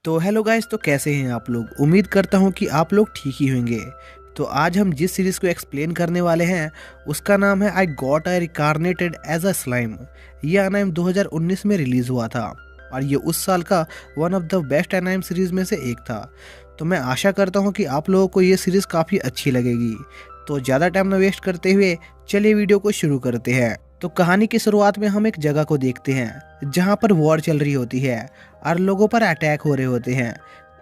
तो hello guys, तो कैसे हैं आप लोग। उम्मीद करता हूं कि आप लोग ठीक ही होंगे। तो आज हम जिस सीरीज़ को एक्सप्लेन करने वाले हैं उसका नाम है I got I reincarnated as a slime. यह एनाइम 2019 में रिलीज़ हुआ था और ये उस साल का one of the best anime series में से एक था। तो मैं आशा करता हूं कि आप लोगों को ये सीरीज़ काफ़ी अच्छी लगेगी। तो ज़्यादा टाइम न वेस्ट करते हुए चलिए वीडियो को शुरू करते हैं। तो कहानी की शुरुआत में हम एक जगह को देखते हैं जहाँ पर वॉर चल रही होती है और लोगों पर अटैक हो रहे होते हैं।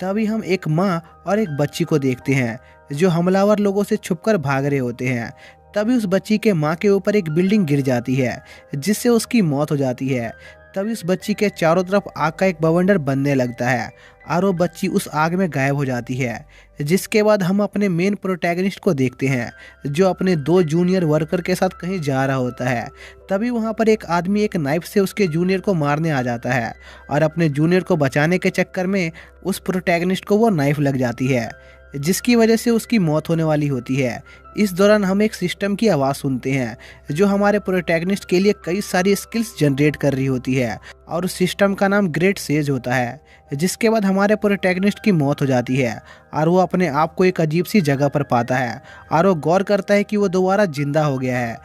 तभी हम एक माँ और एक बच्ची को देखते हैं जो हमलावर लोगों से छुपकर भाग रहे होते हैं। तभी उस बच्ची के माँ के ऊपर एक बिल्डिंग गिर जाती है जिससे उसकी मौत हो जाती है। तभी उस बच्ची के चारों तरफ आग का एक बवंडर बनने लगता है और वो बच्ची उस आग में गायब हो जाती है। जिसके बाद हम अपने मेन प्रोटैगनिस्ट को देखते हैं जो अपने दो जूनियर वर्कर के साथ कहीं जा रहा होता है। तभी वहाँ पर एक आदमी एक नाइफ से उसके जूनियर को मारने आ जाता है और अपने जूनियर को बचाने के चक्कर में उस प्रोटैगनिस्ट को वो नाइफ लग जाती है जिसकी वजह से उसकी मौत होने वाली होती है। इस दौरान हम एक सिस्टम की आवाज़ सुनते हैं जो हमारे प्रोटैगनिस्ट के लिए कई सारी स्किल्स जनरेट कर रही होती है और उस सिस्टम का नाम ग्रेट सेज होता है। जिसके बाद हमारे प्रोटैगनिस्ट की मौत हो जाती है और वो अपने आप को एक अजीब सी जगह पर पाता है और वो गौर करता है कि वो दोबारा जिंदा हो गया है,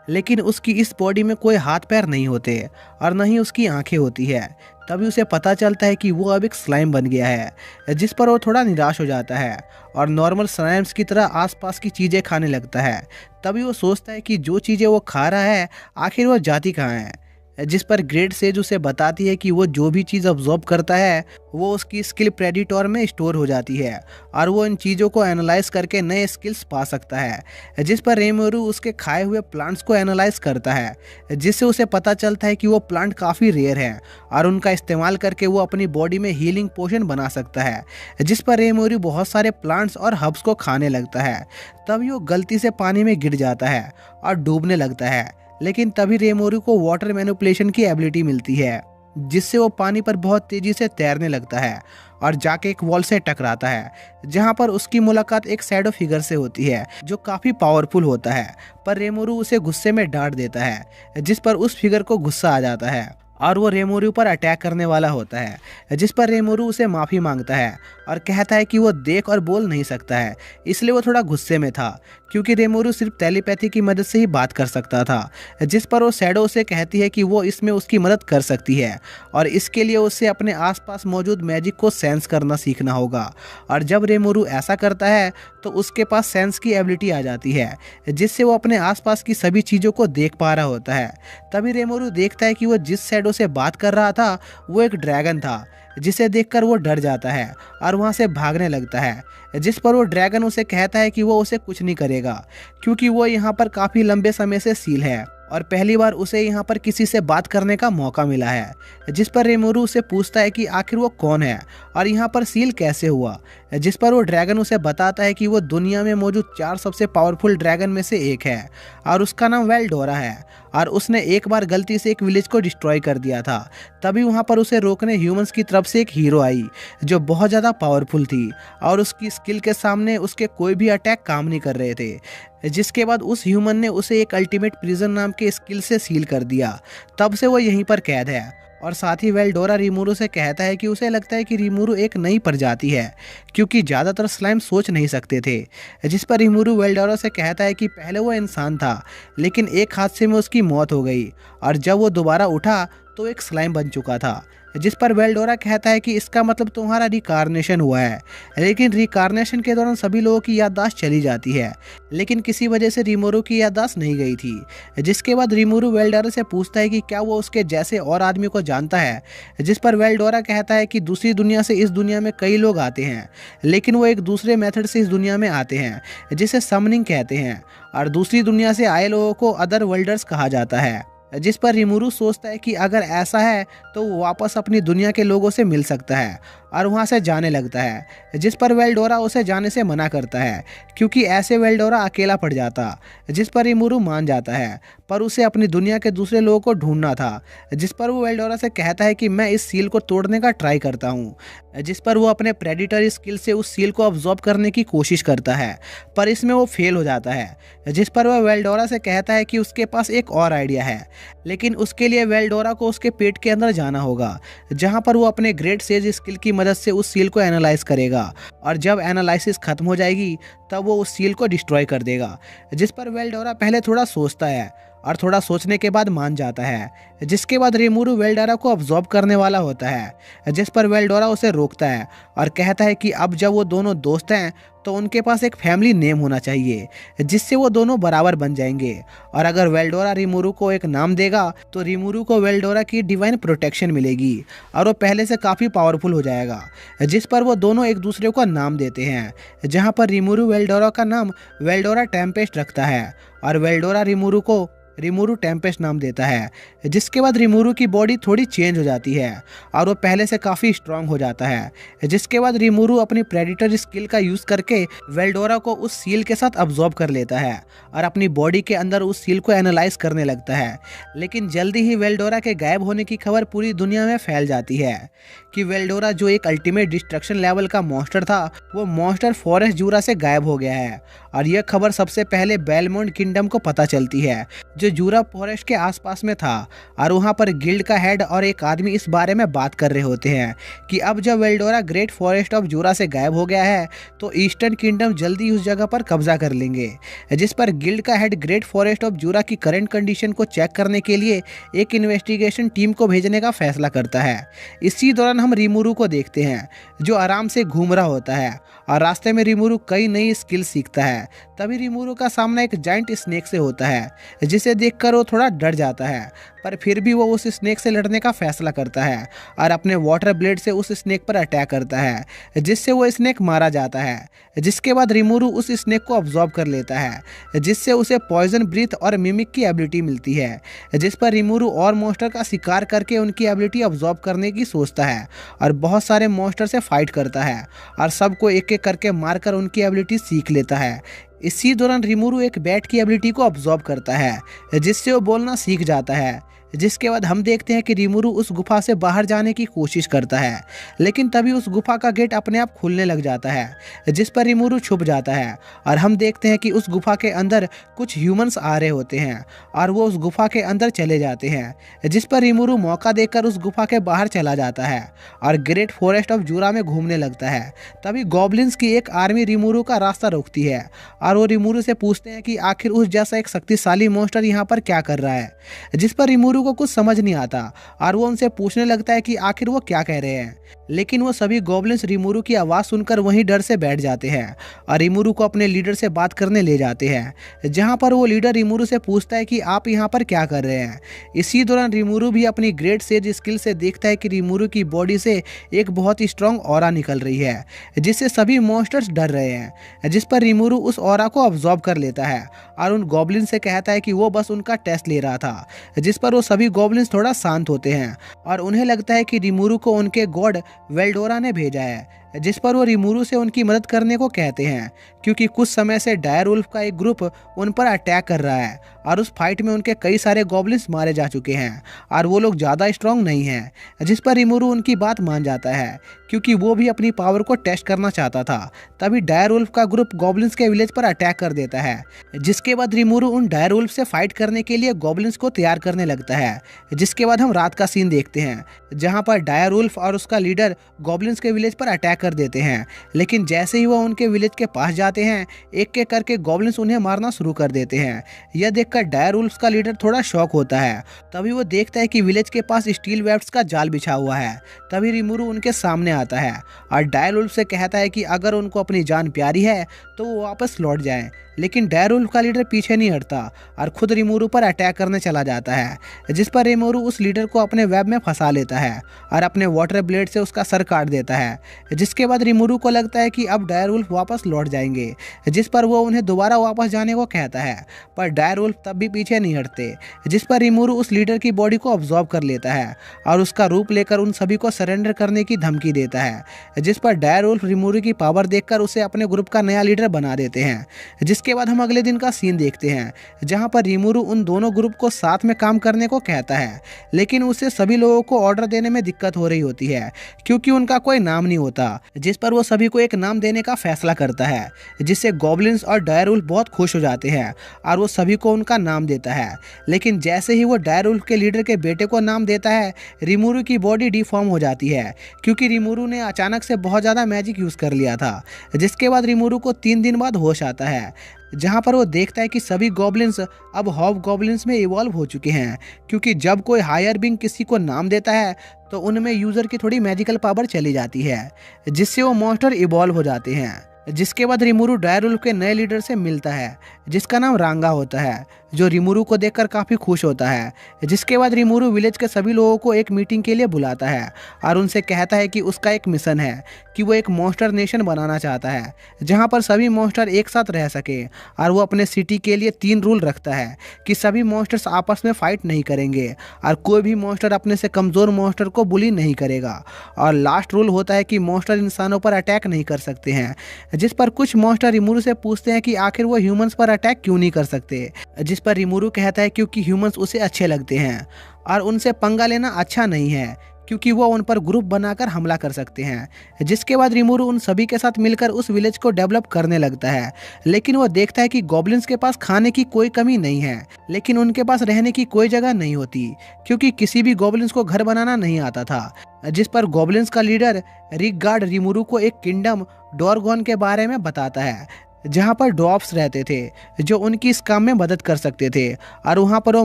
लेकिन उसकी इस बॉडी में कोई हाथ पैर नहीं होते और न ही उसकी आंखें होती है। तभी उसे पता चलता है कि वो अब एक स्लाइम बन गया है, जिस पर वो थोड़ा निराश हो जाता है और नॉर्मल स्लाइम्स की तरह आसपास की चीज़ें खाने लगता है। तभी वो सोचता है कि जो चीज़ें वो खा रहा है आखिर वो जाती कहाँ है, जिस पर ग्रेट सेज उसे बताती है कि वो जो भी चीज़ ऑब्जॉर्व करता है वो उसकी स्किल प्रेडिटोर में स्टोर हो जाती है और वो इन चीज़ों को एनालाइज करके नए स्किल्स पा सकता है। जिस पर रेमोरू उसके खाए हुए प्लांट्स को एनालाइज करता है जिससे उसे पता चलता है कि वो प्लांट काफ़ी रेयर है और उनका इस्तेमाल करके वो अपनी बॉडी में हीलिंग पोशन बना सकता है। जिस पर रेमोरू बहुत सारे प्लांट्स और हर्ब्स को खाने लगता है। तभी वो गलती से पानी में गिर जाता है और डूबने लगता है, लेकिन तभी रेमोरू को वाटर मैनिपुलेशन की एबिलिटी मिलती है जिससे वो पानी पर बहुत तेजी से तैरने लगता है और जाके एक वॉल से टकराता है जहां पर उसकी मुलाकात एक शैडो फिगर से होती है जो काफ़ी पावरफुल होता है। पर रेमोरू उसे गुस्से में डांट देता है जिस पर उस फिगर को गुस्सा आ जाता है और वो रेमोरू पर अटैक करने वाला होता है। जिस पर रेमोरू उसे माफ़ी मांगता है और कहता है कि वो देख और बोल नहीं सकता है, इसलिए वो थोड़ा गुस्से में था क्योंकि रेमोरू सिर्फ टेलीपैथी की मदद से ही बात कर सकता था। जिस पर वो शैडो उसे कहती है कि वो इसमें उसकी मदद कर सकती है और इसके लिए उसे अपने आसपास मौजूद मैजिक को सेंस करना सीखना होगा। और जब रेमोरू ऐसा करता है तो उसके पास सेंस की एबिलिटी आ जाती है जिससे वो अपने आसपास की सभी चीज़ों को देख पा रहा होता है। तभी रेमोरू देखता है कि वो जिस शैडो से बात कर रहा था वो एक ड्रैगन था, जिसे देखकर वो डर जाता है और वहाँ से भागने लगता है। जिस पर वो ड्रैगन उसे कहता है कि वो उसे कुछ नहीं करेगा क्योंकि वो यहाँ पर काफ़ी लंबे समय से सील है और पहली बार उसे यहाँ पर किसी से बात करने का मौका मिला है। जिस पर रेमोरू उसे पूछता है कि आखिर वो कौन है और यहाँ पर सील कैसे हुआ। जिस पर वो ड्रैगन उसे बताता है कि वो दुनिया में मौजूद 4 सबसे पावरफुल ड्रैगन में से एक है और उसका नाम वेलडोरा है और उसने एक बार गलती से एक विलेज को डिस्ट्रॉय कर दिया था। तभी वहाँ पर उसे रोकने ह्यूमंस की तरफ से एक हीरो आई जो बहुत ज़्यादा पावरफुल थी और उसकी स्किल के सामने उसके कोई भी अटैक काम नहीं कर रहे थे। जिसके बाद उस ह्यूमन ने उसे एक अल्टीमेट प्रिजन नाम के स्किल से सील कर दिया। तब से वो यहीं पर कैद है और साथ ही वेलडोरा रिमोरू से कहता है कि उसे लगता है कि रिमोरू एक नई प्रजाति है क्योंकि ज़्यादातर स्लाइम सोच नहीं सकते थे। जिस पर रिमोरू वेलडोरा से कहता है कि पहले वो इंसान था लेकिन एक हादसे में उसकी मौत हो गई और जब वो दोबारा उठा तो एक स्लाइम बन चुका था। जिस पर वेलडोरा कहता है कि इसका मतलब तुम्हारा रिकारनेशन हुआ है, लेकिन रिकारनेशन के दौरान सभी लोगों की याददाश्त चली जाती है, लेकिन किसी वजह से रिमोरू की याददाश्त नहीं गई थी। जिसके बाद रिमोरू वेलडोरा से पूछता है कि क्या वो उसके जैसे और आदमी को जानता है। जिस पर वेलडोरा कहता है कि दूसरी दुनिया से इस दुनिया में कई लोग आते हैं, लेकिन वो एक दूसरे मेथड से इस दुनिया में आते हैं जिसे समनिंग कहते हैं और दूसरी दुनिया से आए लोगों को अदर वर्ल्डर्स कहा जाता है। जिस पर रिमोरू सोचता है कि अगर ऐसा है तो वो वापस अपनी दुनिया के लोगों से मिल सकता है और वहाँ से जाने लगता है। जिस पर वेलडोरा उसे जाने से मना करता है क्योंकि ऐसे वेलडोरा अकेला पड़ जाता। जिस पर रिमोरू मान जाता है पर उसे अपनी दुनिया के दूसरे लोगों को ढूंढना था। जिस पर वो वेलडोरा से कहता है कि मैं इस सील को तोड़ने का ट्राई करता हूँ। जिस पर वो अपने प्रेडिटर स्किल से उस सील को ऑब्जॉर्ब करने की कोशिश करता है पर इसमें वो फेल हो जाता है। जिस पर वह वेलडोरा से कहता है कि उसके पास एक और आइडिया है, लेकिन उसके लिए वेलडोरा को उसके पेट के अंदर जाना होगा जहाँ पर वो अपने ग्रेट सेज स्किल की मदद से उस सील को एनालाइज करेगा और जब एनालिसिस खत्म हो जाएगी तब वो उस सील को डिस्ट्रॉय कर देगा। जिस पर वेल्डोरा पहले थोड़ा सोचता है और थोड़ा सोचने के बाद मान जाता है, जिसके बाद रिमूरू वेल्डोरा को अब्जॉर्ब करने वाला होता है, जिस पर वेल्डोरा उसे रोकता है और कहता है कि अब जब वो दोनों दोस्त हैं तो उनके पास एक फैमिली नेम होना चाहिए जिससे वो दोनों बराबर बन जाएंगे। और अगर वेल्डोरा रिमूरू को एक नाम देगा तो रिमूरू को वेल्डोरा की डिवाइन प्रोटेक्शन मिलेगी और वो पहले से काफ़ी पावरफुल हो जाएगा। जिस पर वो दोनों एक दूसरे को नाम देते हैं, जहाँ पर रिमूरू वेल्डोरा का नाम वेल्डोरा टेम्पेस्ट रखता है और वेल्डोरा रिमूरू को रिमूरू टेम्पेस्ट नाम देता है। जिसके बाद रिमूरू की बॉडी थोड़ी चेंज हो जाती है और वो पहले से काफ़ी स्ट्रांग हो जाता है। जिसके बाद रिमूरू अपनी प्रेडिटर स्किल का यूज़ करके वेल्डोरा को उस सील के साथ अब्जॉर्ब कर लेता है और अपनी बॉडी के अंदर उस सील को एनालाइज करने लगता है। लेकिन जल्दी ही वेल्डोरा के गायब होने की खबर पूरी दुनिया में फैल जाती है कि वेल्डोरा जो एक अल्टीमेट डिस्ट्रक्शन लेवल का मॉन्स्टर था, वो मॉन्स्टर फॉरेस्ट जूरा से गायब हो गया है। और यह खबर सबसे पहले बेलमोंड किंगडम को पता चलती है जो जूरा फॉरेस्ट के आसपास में था और वहाँ पर गिल्ड का हेड और एक आदमी इस बारे में बात कर रहे होते हैं कि अब जब वेल्डोरा ग्रेट फॉरेस्ट ऑफ जूरा से गायब हो गया है तो ईस्टर्न किंगडम जल्दी उस जगह पर कब्जा कर लेंगे। जिस पर गिल्ड का हेड ग्रेट फॉरेस्ट ऑफ जूरा की करंट कंडीशन को चेक करने के लिए एक इन्वेस्टिगेशन टीम को भेजने का फैसला करता है। इसी दौरान हम रिमूरू को देखते हैं जो आराम से घूम रहा होता है और रास्ते में रिमूरू कई नई स्किल सीखता है। तभी रिमूरू का सामना एक जाइंट स्नेक से होता है जिसे देखकर वो थोड़ा डर जाता है, पर फिर भी वो उस स्नेक से लड़ने का फैसला करता है और अपने वाटर ब्लेड से उस स्नेक पर अटैक करता है जिससे वो स्नेक मारा जाता है। जिसके बाद रिमूरू उस स्नेक को अब्जॉर्ब कर लेता है जिससे उसे पॉइजन ब्रीथ और मिमिक की एबिलिटी मिलती है। जिस पर रिमूरू और मॉन्स्टर का शिकार करके उनकी एबिलिटी अब्जॉर्ब करने की सोचता है और बहुत सारे मॉन्स्टर से फाइट करता है और सबको एक एक करके मारकर उनकी एबिलिटी सीख लेता है। इसी दौरान रिमूरू एक बैट की एबिलिटी को अब्जॉर्ब करता है जिससे वो बोलना सीख जाता है। जिसके बाद हम देखते हैं कि रिमूरू उस गुफा से बाहर जाने की कोशिश करता है, लेकिन तभी उस गुफा का गेट अपने आप खुलने लग जाता है जिस पर रिमूरू छुप जाता है और हम देखते हैं कि उस गुफा के अंदर कुछ ह्यूमंस आ रहे होते हैं और वो उस गुफा के अंदर चले जाते हैं। जिस पर रिमूरू मौका देकर उस गुफा के बाहर चला जाता है और ग्रेट फॉरेस्ट ऑफ जूरा में घूमने लगता है। तभी गॉब्लिन्स की एक आर्मी रिमूरू का रास्ता रोकती है और वो रिमूरू से पूछते हैं कि आखिर उस जैसा एक शक्तिशाली मॉन्स्टर यहाँ पर क्या कर रहा है। जिस पर रिमूरू को कुछ समझ नहीं आता और वो उनसे पूछने लगता है कि आखिर वो क्या कह रहे हैं, लेकिन वो सभी गॉब्लिन्स रिमूरू की आवाज़ सुनकर वहीं डर से बैठ जाते हैं और रिमूरू को अपने लीडर से बात करने ले जाते हैं, जहां पर वो लीडर रिमूरू से पूछता है कि आप यहाँ पर क्या कर रहे हैं। इसी दौरान रिमूरू भी अपनी ग्रेट सेज स्किल से देखता है कि रिमूरू की बॉडी से एक बहुत ही स्ट्रॉन्ग ऑरा निकल रही है जिससे सभी मॉन्स्टर्स डर रहे हैं। जिस पर रिमूरू उस ऑरा को अब्जॉर्ब कर लेता है और उन गॉब्लिन से कहता है कि वो बस उनका टेस्ट ले रहा था। जिस पर वो सभी गॉब्लिन्स थोड़ा शांत होते हैं और उन्हें लगता है कि रिमूरू को उनके गॉड वेल्डोरा ने भेजा है। जिस पर वो रिमूरू से उनकी मदद करने को कहते हैं क्योंकि कुछ समय से डायर वुल्फ का एक ग्रुप उन पर अटैक कर रहा है और उस फाइट में उनके कई सारे गॉब्लिन्स मारे जा चुके हैं और वो लोग ज़्यादा स्ट्रांग नहीं हैं। जिस पर रिमूरू उनकी बात मान जाता है क्योंकि वो भी अपनी पावर को टेस्ट करना चाहता था। तभी डायर वुल्फ का ग्रुप गॉब्लिन्स के विलेज पर अटैक कर देता है, जिसके बाद रिमूरू उन डायर वुल्फ से फाइट करने के लिए गॉब्लिन्स को तैयार करने लगता है। जिसके बाद हम रात का सीन देखते हैं जहाँ पर डायर वुल्फ और उसका लीडर गॉब्लिन्स के विलेज पर अटैक कर देते हैं, लेकिन जैसे ही वो उनके विलेज के पास जाते हैं एक एक करके गॉब्लिन्स उन्हें मारना शुरू कर देते हैं। यह देखकर डायर वुल्फ का लीडर थोड़ा शॉक होता है। तभी वो देखता है कि विलेज के पास स्टील वेब्स का जाल बिछा हुआ है। तभी रिमूरू उनके सामने आता है और डायर वुल्फ से कहता है कि अगर उनको अपनी जान प्यारी है तो वो वापस लौट जाएं, लेकिन डायर वुल्फ का लीडर पीछे नहीं हटता और खुद रिमूरू पर अटैक करने चला जाता है। जिस पर रिमूरू उस लीडर को अपने वेब में फंसा लेता है और अपने वाटर ब्लेड से उसका सर काट देता है। जिसके बाद रिमूरू को लगता है कि अब डायर वुल्फ वापस लौट जाएंगे, जिस पर वो उन्हें दोबारा वापस जाने को कहता है, पर डायर वुल्फ तब भी पीछे नहीं हटते। जिस पर रिमूरू उस लीडर की बॉडी को अब्जॉर्ब कर लेता है और उसका रूप लेकर उन सभी को सरेंडर करने की धमकी देता है। जिस पर डायर वुल्फ रिमूरू की पावर देखकर उसे अपने ग्रुप का नया लीडर बना देते हैं। जिसके बाद हम अगले दिन का सीन देखते हैं जहां पर रिमूरू उन दोनों ग्रुप को साथ में काम करने को कहता है, लेकिन उसे सभी लोगों को ऑर्डर देने में दिक्कत हो रही होती है क्योंकि उनका कोई नाम नहीं होता जिस पर वो सभी को एक नाम देने का फैसला करता है, जिससे गॉब्लिन्स और डायरवुल्फ बहुत खुश हो जाते हैं और वो सभी को उनका नाम देता है। लेकिन जैसे ही वो डायरवुल्फ के लीडर के बेटे को नाम देता है, रिमुरु की बॉडी डिफॉर्म हो जाती है, क्योंकि रिमुरु ने अचानक से बहुत ज़्यादा मैजिक यूज़ कर लिया था। जिसके बाद रिमुरु को 3 दिन बाद होश आता है, जहां पर वो देखता है कि सभी गॉब्लिन्स अब हॉब गॉब्लिन्स में इवॉल्व हो चुके हैं, क्योंकि जब कोई हायर बीइंग किसी को नाम देता है तो उनमें यूज़र की थोड़ी मैजिकल पावर चली जाती है, जिससे वो मॉन्स्टर इवॉल्व हो जाते हैं। जिसके बाद रिमुरु डायरवुल्फ के नए लीडर से मिलता है, जिसका नाम रांगा होता है, जो रिमुरु को देखकर काफ़ी खुश होता है। जिसके बाद रिमुरु विलेज के सभी लोगों को एक मीटिंग के लिए बुलाता है और उनसे कहता है कि उसका एक मिशन है कि वो एक मॉन्स्टर नेशन बनाना चाहता है, जहां पर सभी मॉन्स्टर एक साथ रह सके। और वो अपने सिटी के लिए 3 रूल रखता है कि सभी मॉन्स्टर्स आपस में फाइट नहीं करेंगे और कोई भी मॉन्स्टर अपने से कमज़ोर मॉन्स्टर को बुली नहीं करेगा। और लास्ट रूल होता है कि मॉन्स्टर इंसानों पर अटैक नहीं कर सकते हैं, जिस पर कुछ मॉन्स्टर रिमुरु से पूछते हैं कि आखिर वो ह्यूमंस पर अटैक क्यों नहीं कर सकते, जिस पर रिमुरु कहता है क्योंकि ह्यूमंस उसे अच्छे लगते हैं और उनसे पंगा लेना अच्छा नहीं है, क्योंकि वो उन पर ग्रुप बनाकर हमला कर सकते हैं। जिसके बाद रिमुरु उन सभी के साथ मिलकर उस विलेज को डेवलप करने लगता है, लेकिन वो देखता है कि गॉब्लिन्स के पास खाने की कोई कमी नहीं है, लेकिन उनके पास रहने की कोई जगह नहीं होती, क्योंकि किसी भी गॉब्लिन्स को घर बनाना नहीं आता था। जिस पर गॉब्लिन्स का लीडर रिकगार्ड रिमुरु को एक किंगडम डोरगोन के बारे में बताता है, जहाँ पर ड्वार्फ्स रहते थे जो उनकी इस काम में मदद कर सकते थे, और वहाँ पर वो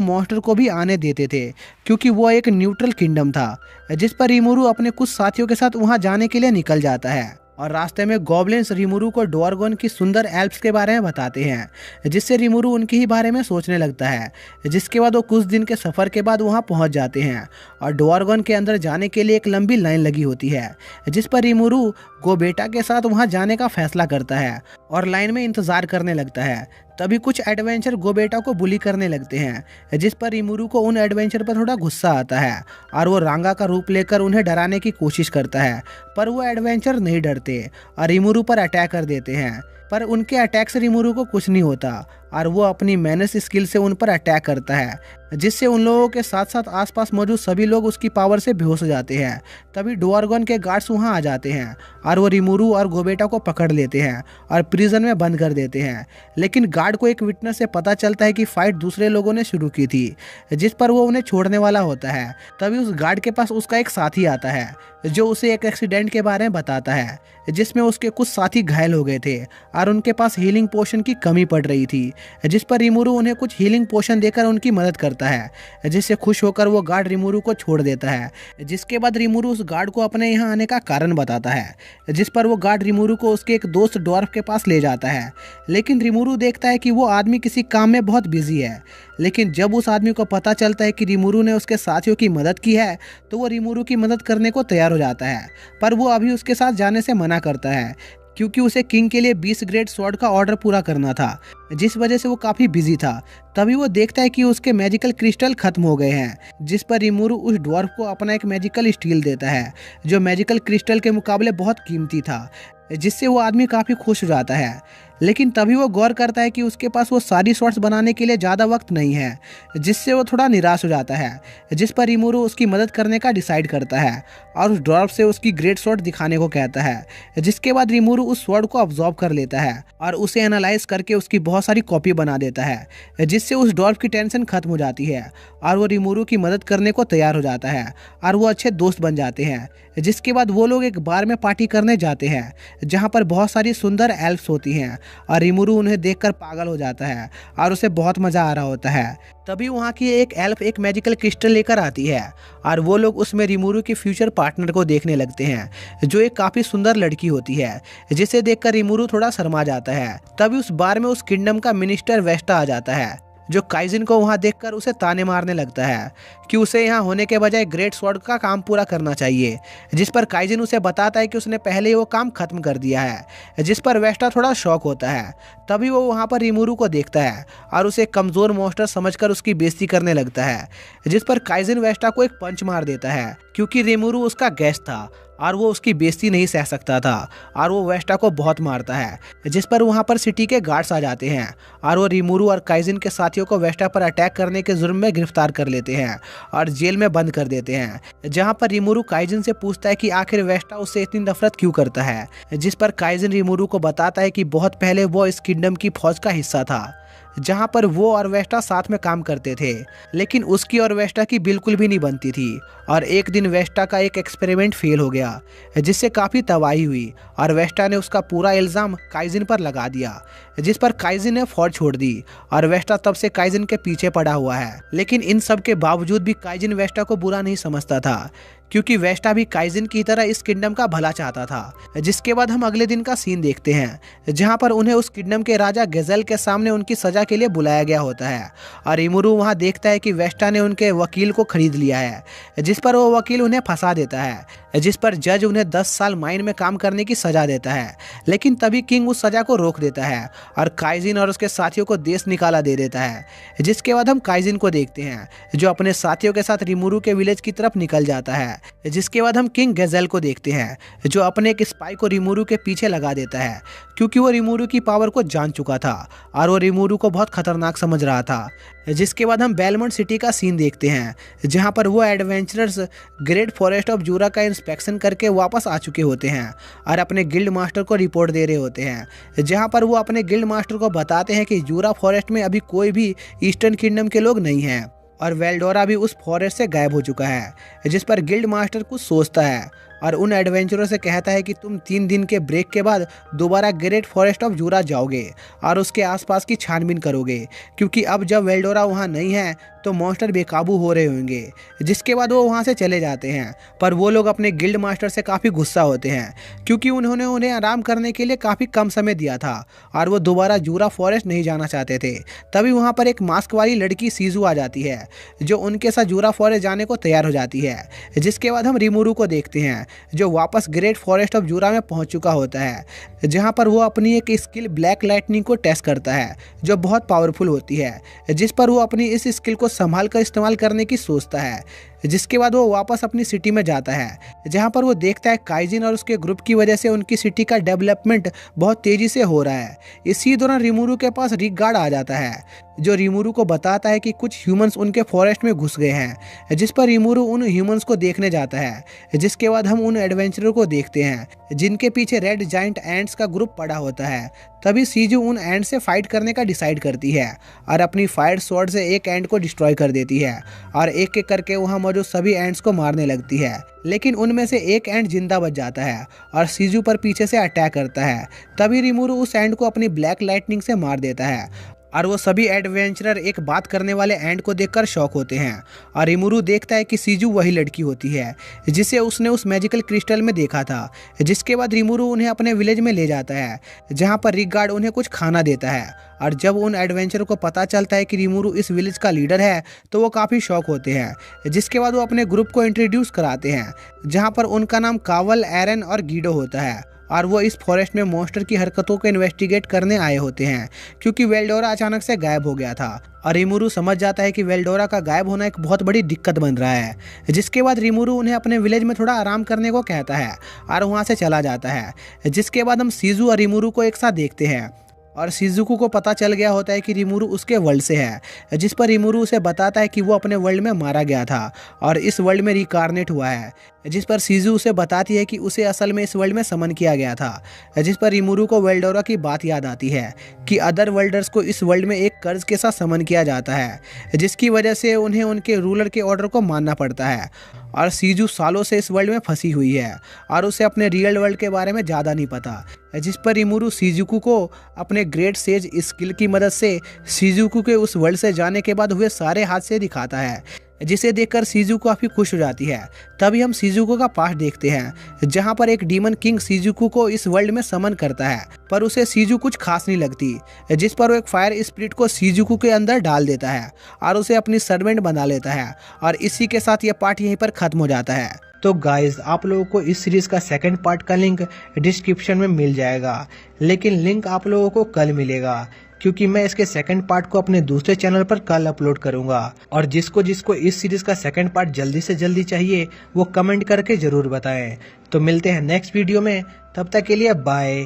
मॉन्स्टर को भी आने देते थे, क्योंकि वो एक न्यूट्रल किंगडम था। जिस पर रिमुरु अपने कुछ साथियों के साथ वहाँ जाने के लिए निकल जाता है, और रास्ते में गॉब्लिन्स रिमुरु को डोरगोन की सुंदर एल्प्स के बारे में बताते हैं, जिससे रिमुरु उनके ही बारे में सोचने लगता है। जिसके बाद वो कुछ दिन के सफ़र के बाद वहाँ पहुँच जाते हैं और डोरगोन के अंदर जाने के लिए एक लंबी लाइन लगी होती है, जिस पर रिमुरु गोबेटा के साथ वहाँ जाने का फैसला करता है और लाइन में इंतज़ार करने लगता है। तभी कुछ एडवेंचर गोबेटा को बुली करने लगते हैं, जिस पर रिमुरु को उन एडवेंचर पर थोड़ा गुस्सा आता है और वो रांगा का रूप लेकर उन्हें डराने की कोशिश करता है, पर वो एडवेंचर नहीं डरते और रिमुरु पर अटैक कर देते हैं। पर उनके अटैक से रिमुरु को कुछ नहीं होता और वो अपनी मैनेज स्किल से उन पर अटैक करता है, जिससे उन लोगों के साथ साथ आसपास मौजूद सभी लोग उसकी पावर से बेहोश हो जाते हैं। तभी डोरगोन के गार्ड्स वहां आ जाते हैं और वो रिमुरु और गोबेटा को पकड़ लेते हैं और प्रिजन में बंद कर देते हैं। लेकिन गार्ड को एक विटनेस से पता चलता है कि फाइट दूसरे लोगों ने शुरू की थी, जिस पर वो उन्हें छोड़ने वाला होता है। तभी उस गार्ड के पास उसका एक साथी आता है, जो उसे एक एक्सीडेंट के बारे में बताता है, जिसमें उसके कुछ साथी घायल हो गए थे और उनके पास हीलिंग पोशन की कमी पड़ रही थी। जिस पर रिमुरु उन्हें कुछ हीलिंग पोशन देकर उनकी मदद करता है, जिससे खुश होकर वो गार्ड रिमुरु को छोड़ देता है। जिसके बाद रिमुरु उस गार्ड को अपने यहाँ आने का कारण बताता है, जिस पर वो गार्ड रिमुरु को उसके एक दोस्त ड्वार्फ के पास ले जाता है। लेकिन रिमुरु देखता है कि वो आदमी किसी काम में बहुत बिजी है। लेकिन जब उस आदमी को पता चलता है कि रिमुरु ने उसके साथियों की मदद की है, तो वो रिमुरु की मदद करने को तैयार हो जाता है, पर वो अभी उसके साथ जाने से मना करता है, क्योंकि उसे किंग के लिए 20 ग्रेड स्वॉर्ड का ऑर्डर पूरा करना था, जिस वजह से वो काफ़ी बिजी था। तभी वो देखता है कि उसके मैजिकल क्रिस्टल खत्म हो गए हैं, जिस पर रिमुरु उस ड्वार्फ को अपना एक मैजिकल स्टील देता है, जो मैजिकल क्रिस्टल के मुकाबले बहुत कीमती था, जिससे वो आदमी काफ़ी खुश हो जाता है। लेकिन तभी वो गौर करता है कि उसके पास वो सारी शॉट्स बनाने के लिए ज़्यादा वक्त नहीं है, जिससे वो थोड़ा निराश हो जाता है। जिस पर रिमुरु उसकी मदद करने का डिसाइड करता है और उस ड्वार्फ से उसकी ग्रेट शॉट दिखाने को कहता है। जिसके बाद रिमुरु उस स्वॉर्ड को अब्जॉर्ब कर लेता है और उसे एनालाइज करके उसकी बहुत सारी कॉपी बना देता है, जिससे उस ड्वार्फ की टेंशन खत्म हो जाती है और वो रिमुरु की मदद करने को तैयार हो जाता है और वो अच्छे दोस्त बन जाते हैं। जिसके बाद वो लोग एक बार में पार्टी करने जाते हैं, जहाँ पर बहुत सारी सुंदर एल्फ्स होती हैं और रिमुरु उन्हें देखकर पागल हो जाता है और उसे बहुत मजा आ रहा होता है। तभी वहाँ की एक एल्फ एक मैजिकल क्रिस्टल लेकर आती है और वो लोग उसमें रिमुरु के फ्यूचर पार्टनर को देखने लगते हैं, जो एक काफी सुंदर लड़की होती है, जिसे देखकर रिमुरु थोड़ा शर्मा जाता है। तभी उस बार में उस किंगडम का मिनिस्टर वेस्टा आ जाता है, जो काइजिन को वहां देखकर उसे ताने मारने लगता है कि उसे यहाँ होने के बजाय ग्रेट स्वॉर्ड का काम पूरा करना चाहिए। जिस पर काइजिन उसे बताता है कि उसने पहले ही वो काम खत्म कर दिया है, जिस पर वेस्टा थोड़ा शॉक होता है। तभी वो वहाँ पर रिमुरु को देखता है और उसे कमजोर मॉन्स्टर समझकर उसकी बेइज्जती करने लगता है, जिस पर काइजिन वेस्टा को एक पंच मार देता है, क्योंकि रीमुरु उसका गेस्ट था और वो उसकी बेइज्जती नहीं सह सकता था और वो वेस्टा को बहुत मारता है, जिस पर वहाँ पर सिटी के गार्ड्स आ जाते हैं और वो रीमुरु और काइजिन के साथियों को वेस्टा पर अटैक करने के जुर्म में गिरफ्तार कर लेते हैं और जेल में बंद कर देते हैं, जहाँ पर रीमुरु काइजिन से पूछता है कि आखिर वेस्टा उससे इतनी नफरत क्यों करता है, जिस पर काइजिन रीमुरु को बताता है कि बहुत पहले वो इस किंगडम की फौज का हिस्सा था जहां पर वो और वेस्टा साथ में काम करते थे, लेकिन उसकी और वेस्टा की बिल्कुल भी नहीं बनती थी और एक दिन वेस्टा का एक एक्सपेरिमेंट फेल हो गया जिससे काफ़ी तबाही हुई और वेस्टा ने उसका पूरा इल्ज़ाम काइजिन पर लगा दिया, जिस पर काइजिन ने फौज छोड़ दी और वेस्टा तब से काइजिन के पीछे पड़ा हुआ है। लेकिन इन सब के बावजूद भी काइजिन वेस्टा को बुरा नहीं समझता था क्योंकि वेस्टा भी काइजिन की तरह इस किंगडम का भला चाहता था। जिसके बाद हम अगले दिन का सीन देखते हैं जहां पर उन्हें उस किंगडम के राजा गेजेल के सामने उनकी सजा के लिए बुलाया गया होता है और रीमुरु वहां देखता है कि वेस्टा ने उनके वकील को खरीद लिया है, जिस पर वो वकील उन्हें फंसा देता है, जिस पर जज उन्हें 10 साल माइन में काम करने की सजा देता है। लेकिन तभी किंग उस सजा को रोक देता है और काइजिन और उसके साथियों को देश निकाला दे देता है। जिसके बाद हम काइजिन को देखते हैं जो अपने साथियों के साथ रीमुरु के विलेज की तरफ निकल जाता है। जिसके बाद हम किंग गेजेल को देखते हैं जो अपने एक स्पाई को रीमुरु के पीछे लगा देता है क्योंकि वो रीमुरु की पावर को जान चुका था और वो रीमुरु को बहुत खतरनाक समझ रहा था। जिसके बाद हम बेलमोंट सिटी का सीन देखते हैं जहां पर वो एडवेंचरर्स ग्रेट फॉरेस्ट ऑफ जूरा का इंस्पेक्शन करके वापस आ चुके होते हैं और अपने गिल्ड मास्टर को रिपोर्ट दे रहे होते हैं, जहां पर वो अपने गिल्ड मास्टर को बताते हैं कि जूरा फॉरेस्ट में अभी कोई भी ईस्टर्न किंगडम के लोग नहीं हैं और वेल्डोरा भी उस फॉरेस्ट से गायब हो चुका है। जिस पर गिल्ड मास्टर कुछ सोचता है और उन एडवेंचरर से कहता है कि तुम 3 दिन के ब्रेक के बाद दोबारा ग्रेट फॉरेस्ट ऑफ जूरा जाओगे और उसके आसपास की छानबीन करोगे क्योंकि अब जब वेल्डोरा वहाँ नहीं है तो मॉन्स्टर बेकाबू हो रहे होंगे। जिसके बाद वो वहाँ से चले जाते हैं, पर वो लोग अपने गिल्ड मास्टर से काफ़ी गुस्सा होते हैं क्योंकि उन्होंने उन्हें आराम करने के लिए काफ़ी कम समय दिया था और वो दोबारा जूरा फॉरेस्ट नहीं जाना चाहते थे। तभी वहाँ पर एक मास्क वाली लड़की सीजू आ जाती है जो उनके साथ जूरा फॉरेस्ट जाने को तैयार हो जाती है। जिसके बाद हम रीमुरु को देखते हैं जो वापस ग्रेट फॉरेस्ट ऑफ जूरा में पहुंच चुका होता है, जहां पर वो अपनी एक स्किल ब्लैक लाइटनिंग को टेस्ट करता है जो बहुत पावरफुल होती है, जिस पर वो अपनी इस स्किल को संभाल कर इस्तेमाल करने की सोचता है। जिसके बाद वो वापस अपनी सिटी में जाता है जहां पर वो देखता है काइजिन और उसके ग्रुप की वजह से उनकी सिटी का डेवलपमेंट बहुत तेजी से हो रहा है। इसी दौरान रीमुरु के पास रिक गार्ड आ जाता है जो रीमुरु को बताता है कि कुछ ह्यूमंस उनके फॉरेस्ट में घुस गए हैं, जिस पर रीमुरु उन ह्यूमंस को देखने जाता है। जिसके बाद हम उन एडवेंचरर को देखते हैं जिनके पीछे रेड जाइंट एंट्स का ग्रुप पड़ा होता है। तभी सीजू उन एंड से फाइट करने का डिसाइड करती है और अपनी फायर स्वॉर्ड से एक एंड को डिस्ट्रॉय कर देती है और एक एक करके वहां मौजूद सभी एंड्स को मारने लगती है। लेकिन उनमें से एक एंड जिंदा बच जाता है और सीजू पर पीछे से अटैक करता है। तभी रीमुरु उस एंड को अपनी ब्लैक लाइटनिंग से मार देता है और वो सभी एडवेंचरर एक बात करने वाले एंड को देखकर शॉक होते हैं और रीमुरु देखता है कि सीजू वही लड़की होती है जिसे उसने उस मैजिकल क्रिस्टल में देखा था। जिसके बाद रीमुरु उन्हें अपने विलेज में ले जाता है जहां पर रिक गार्ड उन्हें कुछ खाना देता है और जब उन एडवेंचर को पता चलता है कि रीमुरु इस विलेज का लीडर है तो वो काफ़ी शॉक होते हैं। जिसके बाद वो अपने ग्रुप को इंट्रोड्यूस कराते हैं जहाँ पर उनका नाम कावल, एरन और गीडो होता है और वो इस फॉरेस्ट में मॉन्स्टर की हरकतों को इन्वेस्टिगेट करने आए होते हैं क्योंकि वेल्डोरा अचानक से गायब हो गया था और रीमुरु समझ जाता है कि वेल्डोरा का गायब होना एक बहुत बड़ी दिक्कत बन रहा है। जिसके बाद रीमुरु उन्हें अपने विलेज में थोड़ा आराम करने को कहता है और वहाँ से चला जाता है। जिसके बाद हम सीजू और रीमुरु को एक साथ देखते हैं और शिजुको को पता चल गया होता है कि रीमुरु उसके वर्ल्ड से है, जिस पर रीमुरु उसे बताता है कि वो अपने वर्ल्ड में मारा गया था और इस वर्ल्ड में रिकार्नेट हुआ है। जिस पर सीजू उसे बताती है कि उसे असल में इस वर्ल्ड में समन किया गया था। जिस पर रीमुरु को वेल्डोरा की बात याद आती है कि अदर वर्ल्डर्स को इस वर्ल्ड में एक कर्ज के साथ समन किया जाता है, जिसकी वजह से उन्हें उनके रूलर के ऑर्डर को मानना पड़ता है और सीजू सालों से इस वर्ल्ड में फंसी हुई है और उसे अपने रियल वर्ल्ड के बारे में ज़्यादा नहीं पता। जिस पर रीमुरु शिजुको को अपने ग्रेट सेज स्किल की मदद से शिजुको के उस वर्ल्ड से जाने के बाद हुए सारे हादसे दिखाता है, जिसे देखकर शिजुको काफ़ी खुश हो जाती है। तभी हम शिजुको का पास्ट देखते हैं जहां पर एक डीमन किंग शिजुको को इस वर्ल्ड में समन करता है, पर उसे शिजु कुछ खास नहीं लगती। जिस पर वो एक फायर स्पिरिट को शिजुको के अंदर डाल देता है और उसे अपनी सर्वेंट बना लेता है और इसी के साथ यह पार्ट यहीं पर खत्म हो जाता है। तो गाइज आप लोगों को इस सीरीज का सेकंड पार्ट का लिंक डिस्क्रिप्शन में मिल जाएगा, लेकिन लिंक आप लोगों को कल मिलेगा क्योंकि मैं इसके सेकंड पार्ट को अपने दूसरे चैनल पर कल अपलोड करूंगा। और जिसको जिसको इस सीरीज का सेकंड पार्ट जल्दी से जल्दी चाहिए वो कमेंट करके जरूर बताएं। तो मिलते हैं नेक्स्ट वीडियो में, तब तक के लिए बाय।